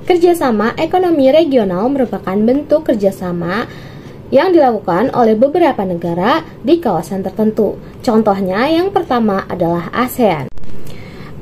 Kerjasama ekonomi regional merupakan bentuk kerjasama yang dilakukan oleh beberapa negara di kawasan tertentu. Contohnya yang pertama adalah ASEAN.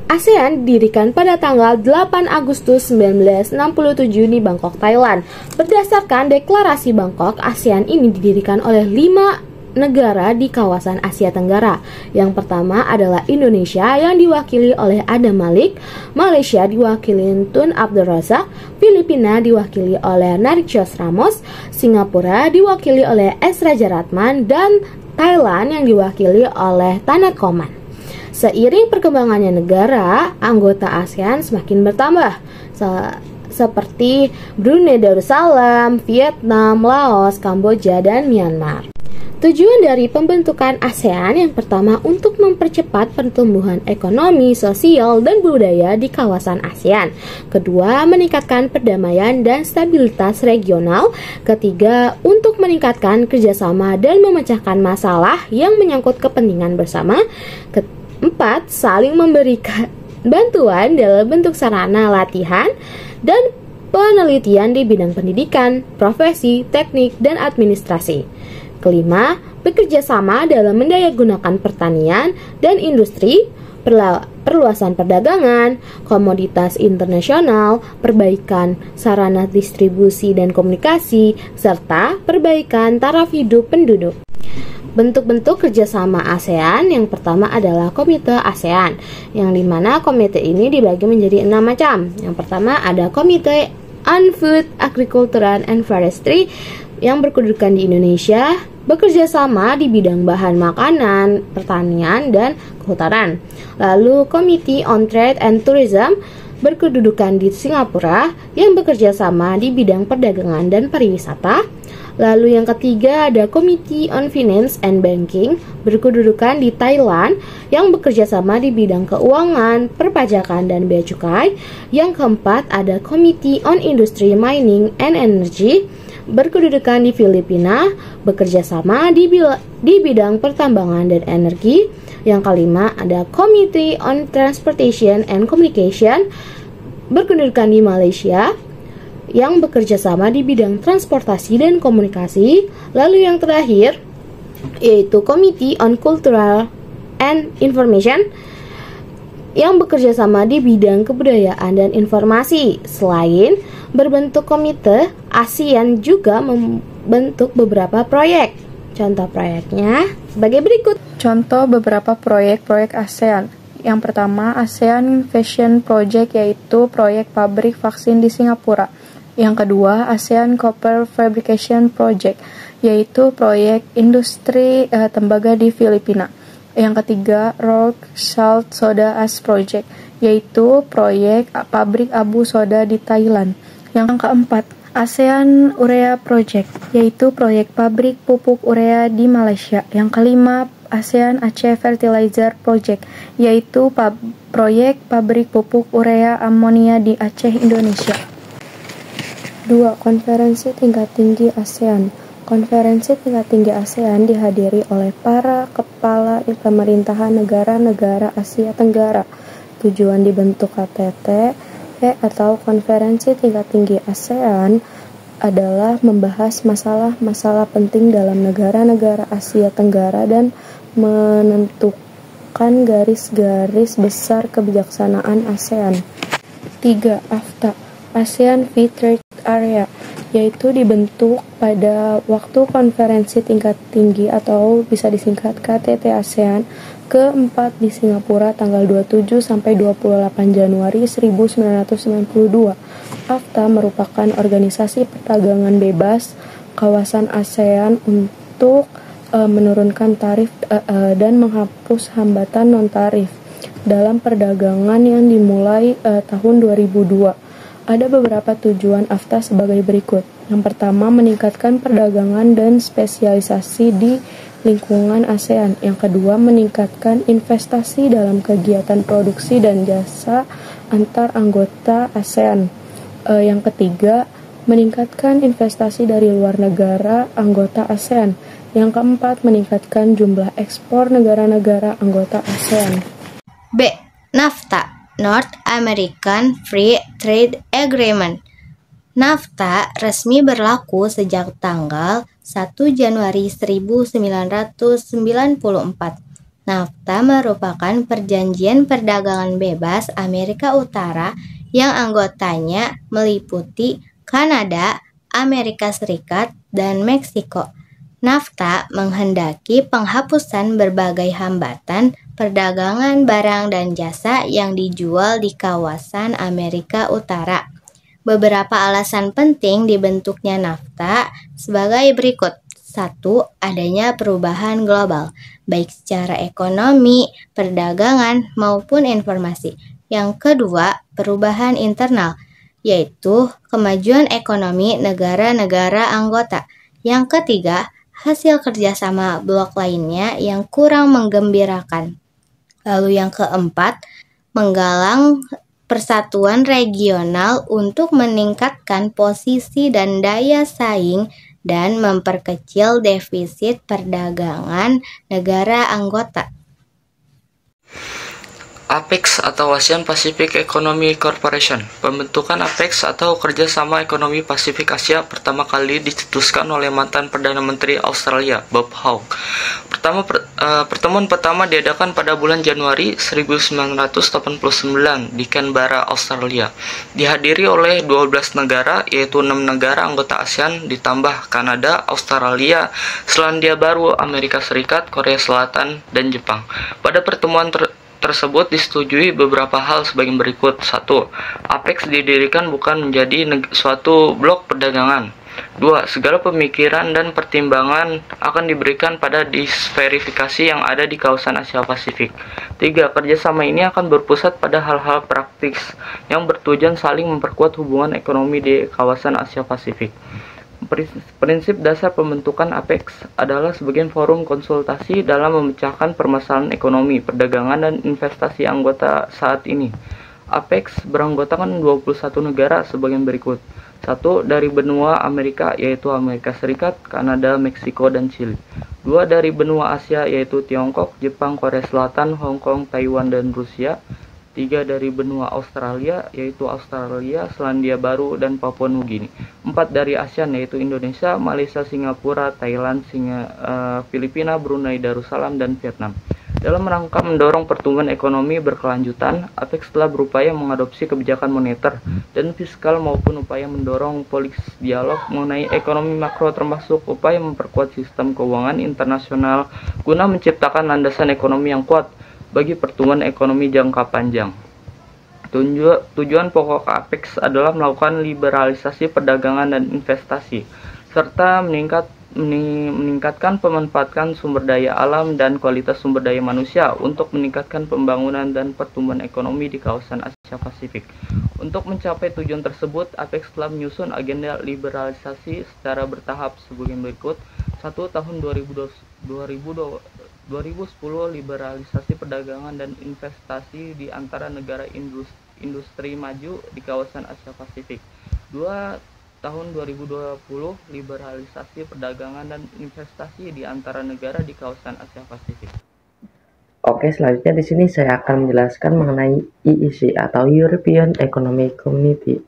ASEAN didirikan pada tanggal 8 Agustus 1967 di Bangkok, Thailand. Berdasarkan deklarasi Bangkok, ASEAN ini didirikan oleh 5 negara di kawasan Asia Tenggara. Yang pertama adalah Indonesia yang diwakili oleh Adam Malik, Malaysia diwakili Tun Abdul Razak, Filipina diwakili oleh Narcios Ramos, Singapura diwakili oleh S. Rajaratman, dan Thailand yang diwakili oleh Tanat Koman. Seiring perkembangannya negara, anggota ASEAN semakin bertambah, seperti Brunei Darussalam, Vietnam, Laos, Kamboja, dan Myanmar. Tujuan dari pembentukan ASEAN yang pertama untuk mempercepat pertumbuhan ekonomi, sosial, dan budaya di kawasan ASEAN. Kedua, meningkatkan perdamaian dan stabilitas regional. Ketiga, untuk meningkatkan kerjasama dan memecahkan masalah yang menyangkut kepentingan bersama. Keempat, saling memberikan bantuan dalam bentuk sarana latihan dan penelitian di bidang pendidikan, profesi, teknik, dan administrasi. Kelima, bekerja sama dalam mendayagunakan pertanian dan industri, perluasan perdagangan, komoditas internasional, perbaikan sarana distribusi dan komunikasi, serta perbaikan taraf hidup penduduk. Bentuk-bentuk kerjasama ASEAN yang pertama adalah Komite ASEAN, yang dimana komite ini dibagi menjadi 6 macam. Yang pertama ada Komite on Food, Agriculture, and Forestry yang berkedudukan di Indonesia, bekerja sama di bidang bahan makanan, pertanian, dan kehutanan. Lalu Committee on Trade and Tourism berkedudukan di Singapura yang bekerja sama di bidang perdagangan dan pariwisata. Lalu yang ketiga ada Committee on Finance and Banking berkedudukan di Thailand yang bekerja sama di bidang keuangan, perpajakan, dan bea cukai. Yang keempat ada Committee on Industry, Mining, and Energy berkedudukan di Filipina, bekerja sama di bidang pertambangan dan energi. Yang kelima ada Committee on Transportation and Communication berkedudukan di Malaysia yang bekerja sama di bidang transportasi dan komunikasi. Lalu yang terakhir yaitu Committee on Cultural and Information yang bekerja sama di bidang kebudayaan dan informasi. Selain berbentuk komite, ASEAN juga membentuk beberapa proyek. Contoh proyeknya sebagai berikut. Contoh beberapa proyek ASEAN. Yang pertama, ASEAN Fashion Project, yaitu proyek pabrik vaksin di Singapura. Yang kedua, ASEAN Copper Fabrication Project, yaitu proyek industri tembaga di Filipina. Yang ketiga, Rock Salt Soda Ash Project, yaitu proyek pabrik abu soda di Thailand. Yang keempat, ASEAN Urea Project, yaitu proyek pabrik pupuk urea di Malaysia. Yang kelima, ASEAN Aceh Fertilizer Project, yaitu proyek pabrik pupuk urea amonia di Aceh, Indonesia. 2. Konferensi tingkat tinggi ASEAN. Konferensi tingkat tinggi ASEAN dihadiri oleh para kepala pemerintahan negara-negara Asia Tenggara. Tujuan dibentuk KTT atau Konferensi Tingkat Tinggi ASEAN adalah membahas masalah-masalah penting dalam negara-negara Asia Tenggara dan menentukan garis-garis besar kebijaksanaan ASEAN. 3. AFTA, ASEAN Free Trade Area, yaitu dibentuk pada waktu konferensi tingkat tinggi atau bisa disingkat KTT ASEAN keempat di Singapura tanggal 27 sampai 28 Januari 1992. AFTA merupakan organisasi perdagangan bebas kawasan ASEAN untuk menurunkan tarif dan menghapus hambatan non-tarif dalam perdagangan yang dimulai tahun 2002. Ada beberapa tujuan AFTA sebagai berikut. Yang pertama, meningkatkan perdagangan dan spesialisasi di lingkungan ASEAN. Yang kedua, meningkatkan investasi dalam kegiatan produksi dan jasa antar anggota ASEAN. Yang ketiga, meningkatkan investasi dari luar negara anggota ASEAN. Yang keempat, meningkatkan jumlah ekspor negara-negara anggota ASEAN. B. NAFTA, North American Free Trade Agreement, NAFTA resmi berlaku sejak tanggal 1 Januari 1994. NAFTA merupakan perjanjian perdagangan bebas Amerika Utara yang anggotanya meliputi Kanada, Amerika Serikat, dan Meksiko. NAFTA menghendaki penghapusan berbagai hambatan perdagangan barang dan jasa yang dijual di kawasan Amerika Utara. Beberapa alasan penting dibentuknya NAFTA sebagai berikut. 1. Adanya perubahan global, baik secara ekonomi, perdagangan, maupun informasi. Yang kedua, perubahan internal, yaitu kemajuan ekonomi negara-negara anggota. Yang ketiga, hasil kerjasama blok lainnya yang kurang menggembirakan. Lalu yang keempat, menggalang persatuan regional untuk meningkatkan posisi dan daya saing dan memperkecil defisit perdagangan negara anggota. APEC atau ASEAN Pacific Economic Corporation. Pembentukan APEC atau Kerjasama Ekonomi Pasifik Asia pertama kali dicetuskan oleh mantan Perdana Menteri Australia, Bob Hawke. Pertemuan pertama diadakan pada bulan Januari 1989 di Canberra, Australia. Dihadiri oleh 12 negara, yaitu 6 negara anggota ASEAN ditambah Kanada, Australia, Selandia Baru, Amerika Serikat, Korea Selatan, dan Jepang. Pada pertemuan tersebut disetujui beberapa hal sebagai berikut. 1. APEC didirikan bukan menjadi suatu blok perdagangan. 2. Segala pemikiran dan pertimbangan akan diberikan pada disverifikasi yang ada di kawasan Asia Pasifik. 3. Kerjasama ini akan berpusat pada hal-hal praktis yang bertujuan saling memperkuat hubungan ekonomi di kawasan Asia Pasifik. Prinsip dasar pembentukan APEC adalah sebagai forum konsultasi dalam memecahkan permasalahan ekonomi, perdagangan, dan investasi anggota saat ini. APEC beranggotakan 21 negara sebagai berikut. 1. Dari benua Amerika, yaitu Amerika Serikat, Kanada, Meksiko, dan Chili. 2. Dari benua Asia, yaitu Tiongkok, Jepang, Korea Selatan, Hong Kong, Taiwan, dan Rusia. 3. Dari benua Australia, yaitu Australia, Selandia Baru, dan Papua Nugini. 4. Dari ASEAN, yaitu Indonesia, Malaysia, Singapura, Thailand, Filipina, Brunei Darussalam, dan Vietnam. Dalam rangka mendorong pertumbuhan ekonomi berkelanjutan, APEC telah berupaya mengadopsi kebijakan moneter dan fiskal maupun upaya mendorong politik dialog mengenai ekonomi makro, termasuk upaya memperkuat sistem keuangan internasional guna menciptakan landasan ekonomi yang kuat bagi pertumbuhan ekonomi jangka panjang. Tujuan pokok APEC adalah melakukan liberalisasi perdagangan dan investasi, serta meningkatkan pemanfaatan sumber daya alam dan kualitas sumber daya manusia untuk meningkatkan pembangunan dan pertumbuhan ekonomi di kawasan Asia Pasifik. Untuk mencapai tujuan tersebut, APEC telah menyusun agenda liberalisasi secara bertahap sebagai berikut. 1. Tahun 2010, liberalisasi perdagangan dan investasi di antara negara industri maju di kawasan Asia Pasifik. 2. Tahun 2020, liberalisasi perdagangan dan investasi di antara negara di kawasan Asia Pasifik. Oke, selanjutnya di sini saya akan menjelaskan mengenai EEC atau European Economic Community.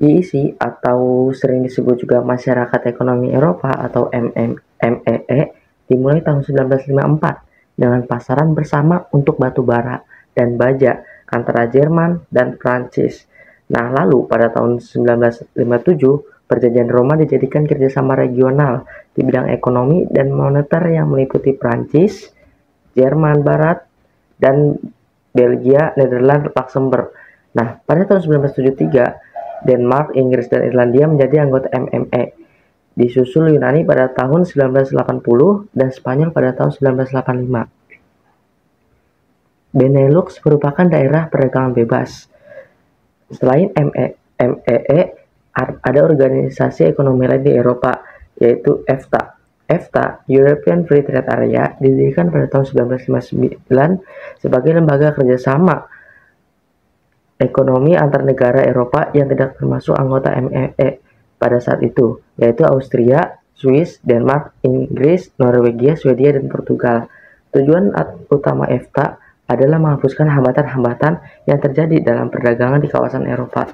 EEC atau sering disebut juga Masyarakat Ekonomi Eropa atau MEE dimulai tahun 1954 dengan pasaran bersama untuk batu bara dan baja antara Jerman dan Prancis. Nah, lalu pada tahun 1957, Perjanjian Roma dijadikan kerjasama regional di bidang ekonomi dan moneter yang meliputi Prancis, Jerman Barat, dan Belgia, Nederland, Luxembourg. Nah, pada tahun 1973, Denmark, Inggris, dan Irlandia menjadi anggota MEE. Disusul Yunani pada tahun 1980 dan Spanyol pada tahun 1985. Benelux merupakan daerah perdagangan bebas. Selain MEE, ada organisasi ekonomi lain di Eropa, yaitu EFTA. EFTA, European Free Trade Area, didirikan pada tahun 1959 sebagai lembaga kerjasama ekonomi antar negara Eropa yang tidak termasuk anggota MEE pada saat itu, yaitu Austria, Swiss, Denmark, Inggris, Norwegia, Swedia, dan Portugal. Tujuan utama EFTA adalah menghapuskan hambatan-hambatan yang terjadi dalam perdagangan di kawasan Eropa.